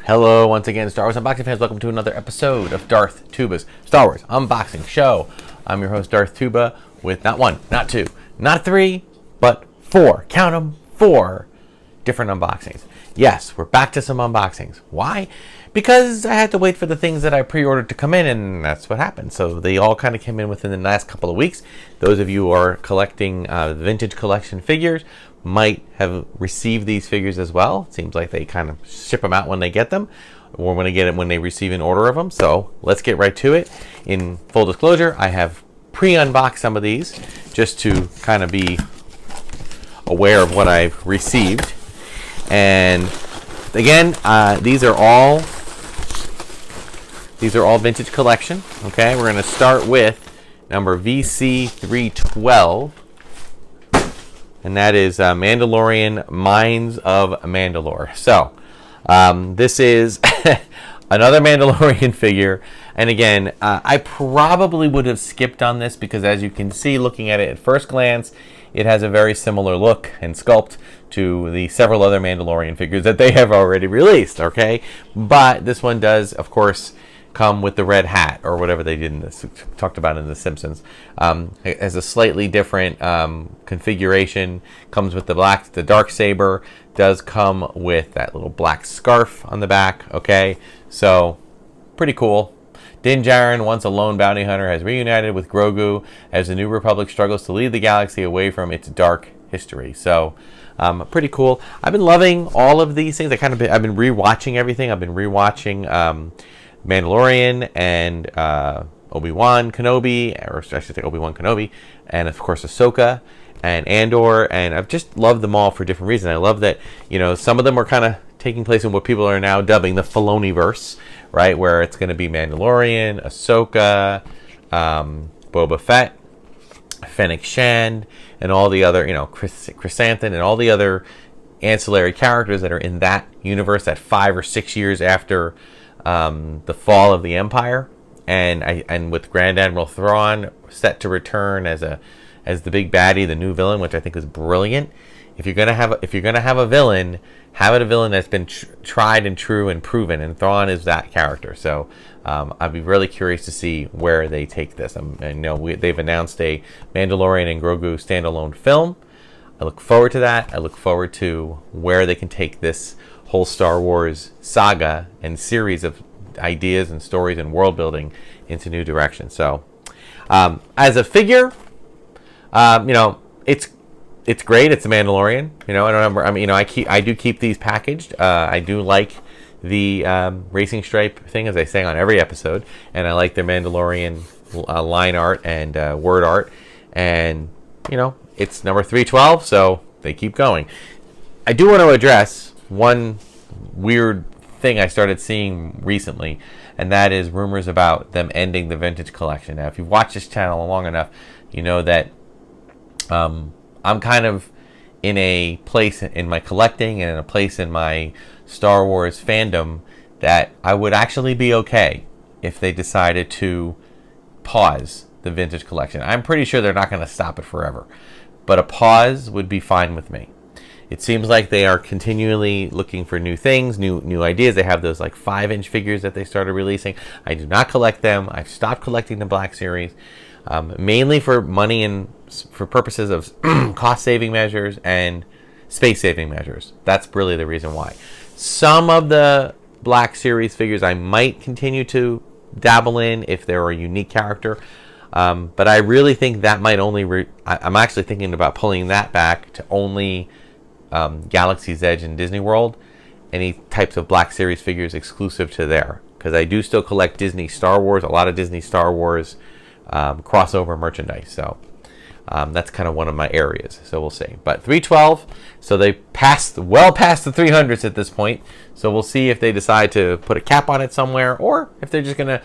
Hello, once again, Star Wars Unboxing fans. Welcome to another episode of Darth Tuba's Star Wars Unboxing Show. I'm your host, Darth Tuba, with not one, not two, not three, but four. Count them, four different unboxings. Yes, we're back to some unboxings. Why? Because I had to wait for the things that I pre-ordered to come in, and that's what happened. So they all kind of came in within the last couple of weeks. Those of you who are collecting vintage collection figures might have received these figures as well. It seems like they kind of ship them out when they get them, or when they receive an order of them. So let's get right to it. In full disclosure, I have pre-unboxed some of these just to kind of be aware of what I've received. And again, these are all vintage collection. Okay, we're going to start with number VC312. And that is Mandalorian Mines of Mandalore. So, this is another Mandalorian figure. And again, I probably would have skipped on this because, as you can see, looking at it at first glance, it has a very similar look and sculpt to the several other Mandalorian figures that they have already released, okay? But this one does, of course, come with the red hat, or whatever they did in this, talked about in The Simpsons. It has a slightly different configuration. Comes with the dark saber. Does come with that little black scarf on the back. Okay, so pretty cool. Din Djarin, once a lone bounty hunter, has reunited with Grogu as the New Republic struggles to lead the galaxy away from its dark history. So pretty cool. I've been loving all of these things. I've been rewatching everything. I've been rewatching Mandalorian and Obi-Wan Kenobi, or I should say Obi-Wan Kenobi, and of course Ahsoka and Andor, and I've just loved them all for different reasons. I love that, some of them are kind of taking place in what people are now dubbing the Filoni-verse, right, where it's going to be Mandalorian, Ahsoka, Boba Fett, Fennec Shand, and all the other, Chrysanthemum, and all the other ancillary characters that are in that universe that 5 or 6 years after the fall of the Empire, and with Grand Admiral Thrawn set to return as the big baddie, the new villain, which I think is brilliant. If you're gonna have a villain, have it a villain that's been tried and true and proven, and Thrawn is that character. So I'd be really curious to see where they take this. They've announced a Mandalorian and Grogu standalone film. I look forward to that. I look forward to where they can take this whole Star Wars saga and series of ideas and stories and world building into new directions. So, as a figure, it's great. It's a Mandalorian. I do keep these packaged. I do like the racing stripe thing, as I say on every episode, and I like their Mandalorian line art and word art. And it's number 312, so they keep going. I do want to address one weird thing I started seeing recently, and that is rumors about them ending the vintage collection. Now, if you've watched this channel long enough, you know that I'm kind of in a place in my collecting and in a place in my Star Wars fandom that I would actually be okay if they decided to pause the vintage collection. I'm pretty sure they're not going to stop it forever, but a pause would be fine with me. It seems like they are continually looking for new things, new ideas. They have those 5-inch figures that they started releasing. I do not collect them. I've stopped collecting the Black Series, mainly for money and for purposes of cost-saving measures and space-saving measures. That's really the reason why. Some of the Black Series figures I might continue to dabble in if they're a unique character. But I really think that might only... I'm actually thinking about pulling that back to only Galaxy's Edge and Disney World, any types of Black Series figures exclusive to there, because I do still collect Disney Star Wars, a lot of Disney Star Wars crossover merchandise. So that's kind of one of my areas. So we'll see. But 312, so they well past the 300s at this point. So we'll see if they decide to put a cap on it somewhere, or if they're just gonna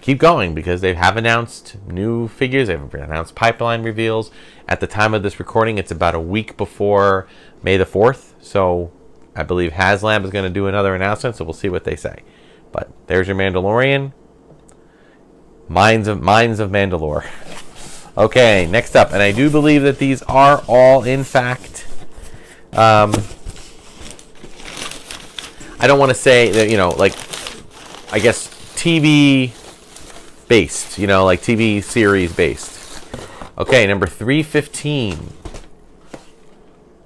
keep going, because they have announced new figures. They've announced pipeline reveals. At the time of this recording, it's about a week before May the 4th. So I believe HasLab is going to do another announcement, so we'll see what they say. But there's your Mandalorian. Mines of Mandalore. Okay, next up. And I do believe that these are all, in fact... I don't want to say that, you know, like, I guess TV based, you know, like TV series based. Okay, number 315.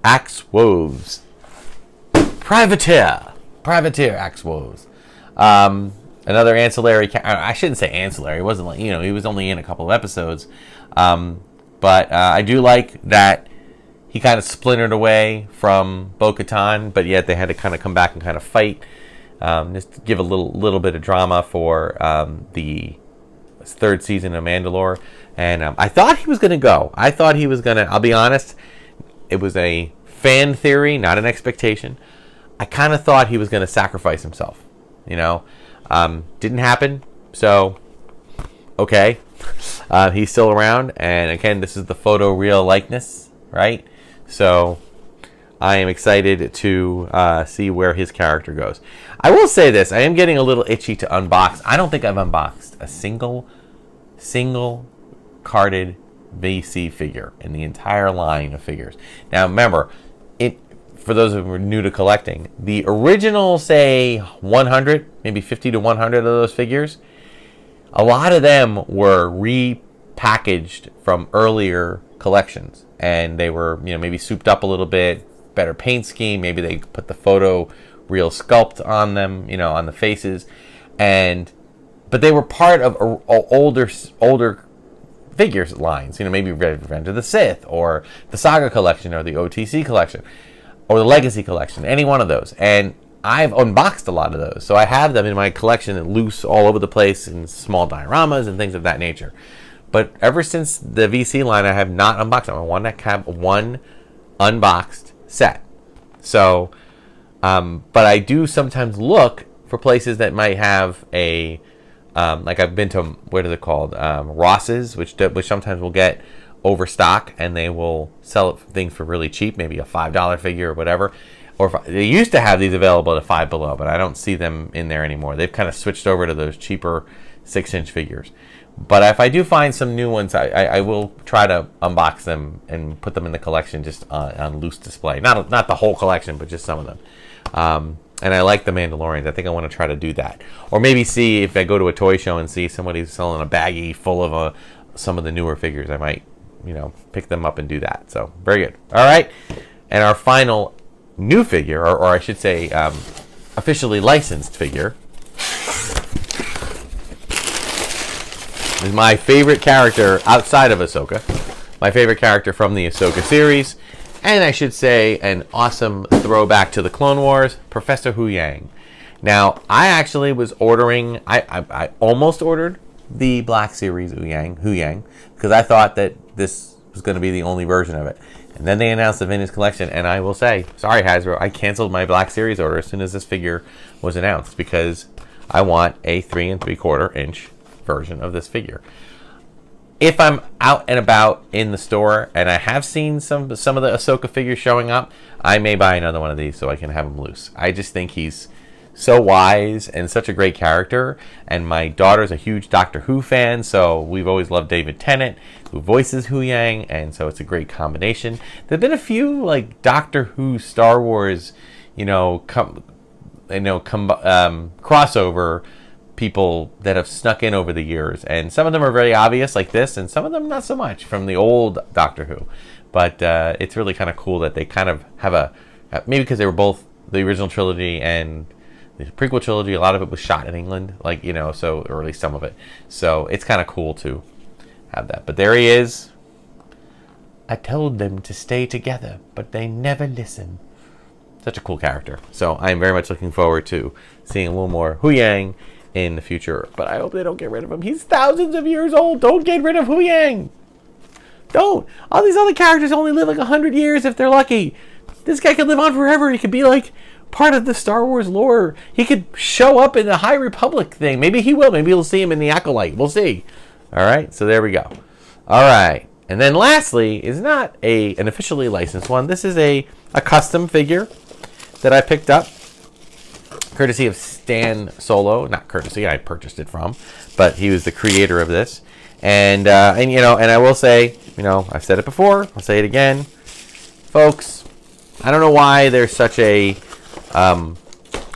Axe Woves. Privateer Axe Woves. Another ancillary. I shouldn't say ancillary. It wasn't like, you know, he was only in a couple of episodes. But I do like that he kind of splintered away from Bo-Katan, but yet they had to kind of come back and kind of fight. Just to give a little bit of drama for the third season of Mandalore. And I thought he was going to go. I thought he was going to, I'll be honest, it was a fan theory, not an expectation. I kind of thought he was going to sacrifice himself, you know. Didn't happen, so okay. He's still around, and again, this is the photo real likeness, right? So I am excited to see where his character goes. I will say this, I am getting a little itchy to unbox. I don't think I've unboxed a single carded VC figure in the entire line of figures. Now remember, for those who are new to collecting, the original, say, 100, maybe 50 to 100 of those figures, a lot of them were repackaged from earlier collections. And they were, you know, maybe souped up a little bit, better paint scheme. Maybe they put the photo real sculpt on them, you know, on the faces. But they were part of older figures lines, you know, maybe Revenge of the Sith, or the Saga collection, or the OTC collection, or the Legacy collection, any one of those. And I've unboxed a lot of those, so I have them in my collection loose all over the place in small dioramas and things of that nature. But ever since the VC line, I have not unboxed them. I want to have one unboxed set. So, but I do sometimes look for places that might have a, like I've been to, what are they called? Ross's, which sometimes will get overstock, and they will sell things for really cheap, maybe a $5 figure or whatever. Or they used to have these available at a $5 below, but I don't see them in there anymore. They've kind of switched over to those cheaper 6-inch figures. But if I do find some new ones, I will try to unbox them and put them in the collection just on loose display. Not the whole collection, but just some of them. And I like the Mandalorians. I think I want to try to do that. Or maybe see if I go to a toy show and see somebody selling a baggie full of some of the newer figures. I might, you know, pick them up and do that. So, very good. All right. And our final new figure, or I should say officially licensed figure, is my favorite character outside of Ahsoka. My favorite character from the Ahsoka series. And I should say an awesome throwback to the Clone Wars, Professor Huyang. Now, I actually was ordering, I almost ordered the Black Series Huyang, because I thought that this was going to be the only version of it. And then they announced the Vintage Collection, and I will say, sorry Hasbro, I canceled my Black Series order as soon as this figure was announced, because I want a 3 3/4 inch version of this figure. If I'm out and about in the store and I have seen some of the Ahsoka figures showing up, I may buy another one of these so I can have him loose. I just think he's so wise and such a great character. And my daughter's a huge Doctor Who fan, so we've always loved David Tennant, who voices Huyang, and so it's a great combination. There've been a few like Doctor Who, Star Wars, crossover people that have snuck in over the years, and some of them are very obvious like this, and some of them not so much from the old Doctor Who. But it's really kind of cool that they kind of have maybe because they were both the original trilogy and the prequel trilogy, a lot of it was shot in England, like, you know, so, or at least some of it, so it's kind of cool to have that. But there he is. I told them to stay together, but they never listen. Such a cool character. So I'm very much looking forward to seeing a little more Huyang in the future, but I hope they don't get rid of him. He's thousands of years old. Don't get rid of Huyang. Don't. All these other characters only live like 100 years if they're lucky. This guy could live on forever. He could be like part of the Star Wars lore. He could show up in the High Republic thing. Maybe he will. Maybe we'll see him in the Acolyte. We'll see. All right, so there we go. All right, and then lastly is not an officially licensed one. This is a custom figure that I picked up, courtesy of Stan Solo. Not courtesy, I purchased it from, but he was the creator of this. And you know, and I will say, you know, I've said it before, I'll say it again, folks. I don't know why there's such a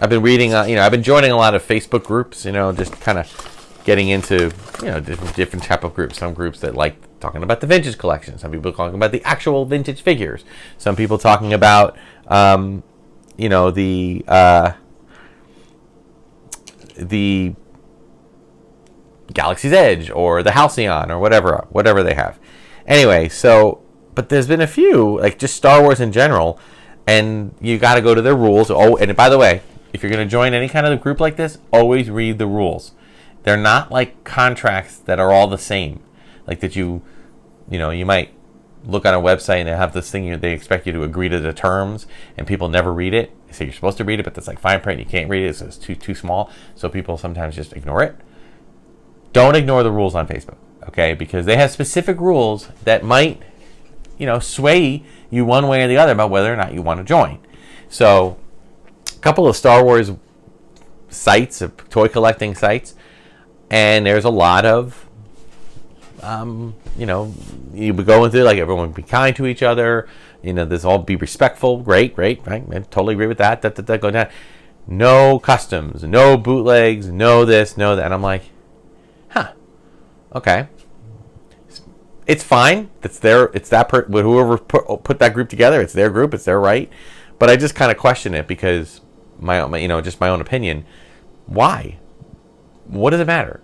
I've been reading, I've been joining a lot of Facebook groups, just kind of getting into, different type of groups. Some groups that like talking about the vintage collection. Some people talking about the actual vintage figures. Some people talking about, the Galaxy's Edge or the Halcyon or whatever they have. Anyway, but there's been a few, like just Star Wars in general, and you got to go to their rules. Oh, and by the way, if you're going to join any kind of group like this, always read the rules. They're not like contracts that are all the same. Like that you might look on a website and they have this thing, they expect you to agree to the terms, and people never read it. They say you're supposed to read it, but that's like fine print. You can't read it, so it's too small. So people sometimes just ignore it. Don't ignore the rules on Facebook, okay? Because they have specific rules that might, sway you one way or the other about whether or not you want to join. So, a couple of Star Wars sites, toy collecting sites, and there's a lot of, you would go into like everyone be kind to each other. This all be respectful. Great, right? I totally agree with that. Go down. No customs, no bootlegs, no this, no that. And I'm like, okay, it's fine. Whoever put that group together. It's their group. It's their right. But I just kind of question it because just my own opinion. Why? What does it matter?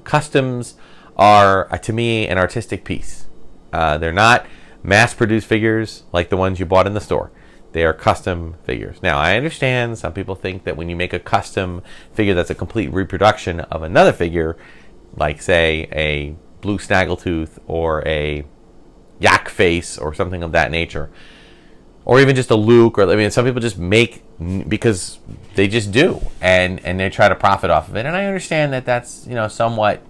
Customs are to me an artistic piece. They're not mass-produced figures like the ones you bought in the store. They are custom figures. Now, I understand some people think that when you make a custom figure that's a complete reproduction of another figure, like, say, a blue snaggletooth or a yak face or something of that nature, or even just a Luke, some people just make because they just do, and they try to profit off of it. And I understand that that's, somewhat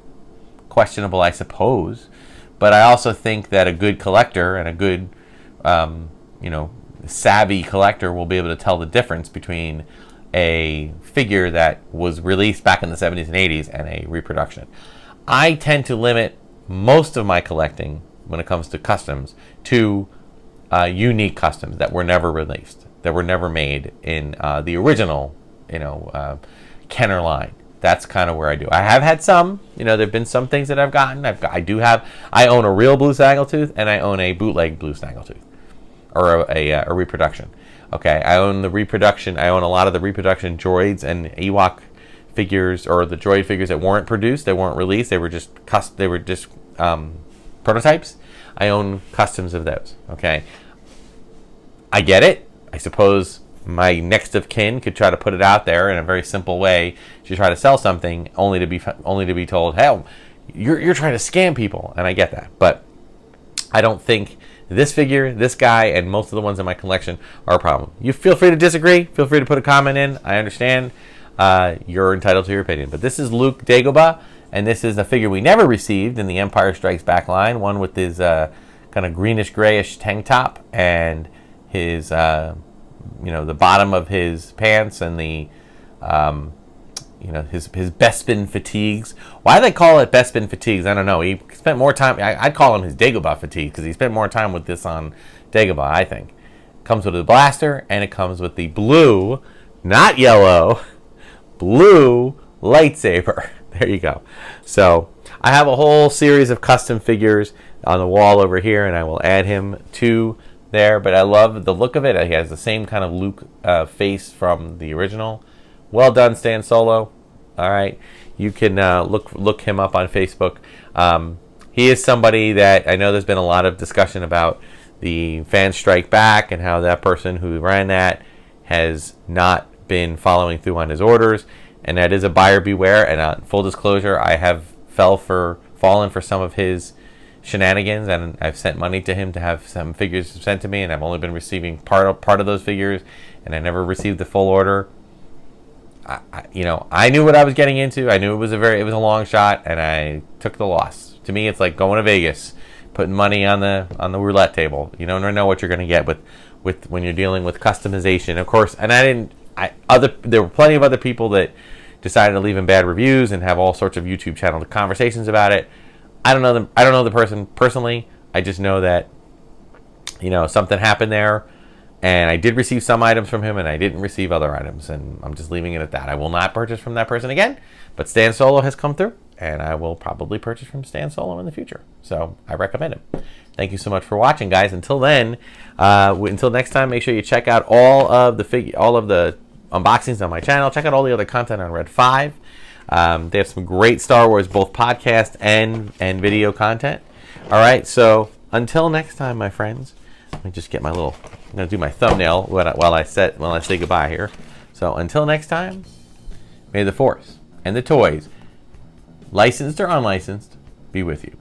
questionable, I suppose. But I also think that a good collector and a good, savvy collector will be able to tell the difference between a figure that was released back in the 70s and 80s and a reproduction. I tend to limit most of my collecting when it comes to customs to unique customs that were never released, that were never made in the original, Kenner line. That's kind of where I do. I have had some, there have been some things that I've gotten. I own a real blue snaggletooth and I own a bootleg blue snaggletooth, or a reproduction. Okay, I own the reproduction. I own a lot of the reproduction droids and Ewok figures, or the droid figures that weren't produced, they weren't released, they were just prototypes. I own customs of those. Okay, I get it. I suppose my next of kin could try to put it out there in a very simple way to try to sell something, only to be told, "Hey, you're trying to scam people," and I get that, but I don't think this figure, this guy, and most of the ones in my collection are a problem. You feel free to disagree. Feel free to put a comment in. I understand. You're entitled to your opinion. But this is Luke Dagobah, and this is a figure we never received in the Empire Strikes Back line. One with his kind of greenish-grayish tank top and his, the bottom of his pants and the, his Bespin fatigues. Why do they call it Bespin fatigues? I don't know. He spent more time. I'd call him his Dagobah fatigue because he spent more time with this on Dagobah, I think. Comes with a blaster, and it comes with the blue, not yellow, blue lightsaber. There you go. So I have a whole series of custom figures on the wall over here, and I will add him to there. But I love the look of it. He has the same kind of Luke face from the original. Well done, Stan Solo. All right, you can look him up on Facebook. He is somebody that I know there's been a lot of discussion about the Fan Strike Back and how that person who ran that has not been following through on his orders, and that is a buyer beware. And full disclosure, I have fallen for some of his shenanigans, and I've sent money to him to have some figures sent to me, and I've only been receiving part of those figures, and I never received the full order. I knew what I was getting into. I knew it was a long shot, and I took the loss. To me, it's like going to Vegas, putting money on the roulette table. You don't know what you're going to get with when you're dealing with customization, of course. And there were plenty of other people that decided to leave him bad reviews and have all sorts of YouTube channel conversations about it. I don't know them. I don't know the person personally. I just know that something happened there. And I did receive some items from him, and I didn't receive other items. And I'm just leaving it at that. I will not purchase from that person again. But Stan Solo has come through, and I will probably purchase from Stan Solo in the future. So I recommend him. Thank you so much for watching, guys. Until then, until next time, make sure you check out all of the unboxings on my channel. Check out all the other content on Red 5. They have some great Star Wars, both podcast and video content. All right, so until next time, my friends. Let me just get my little. I'm gonna do my thumbnail while I say goodbye here. So until next time, may the Force and the toys, licensed or unlicensed, be with you.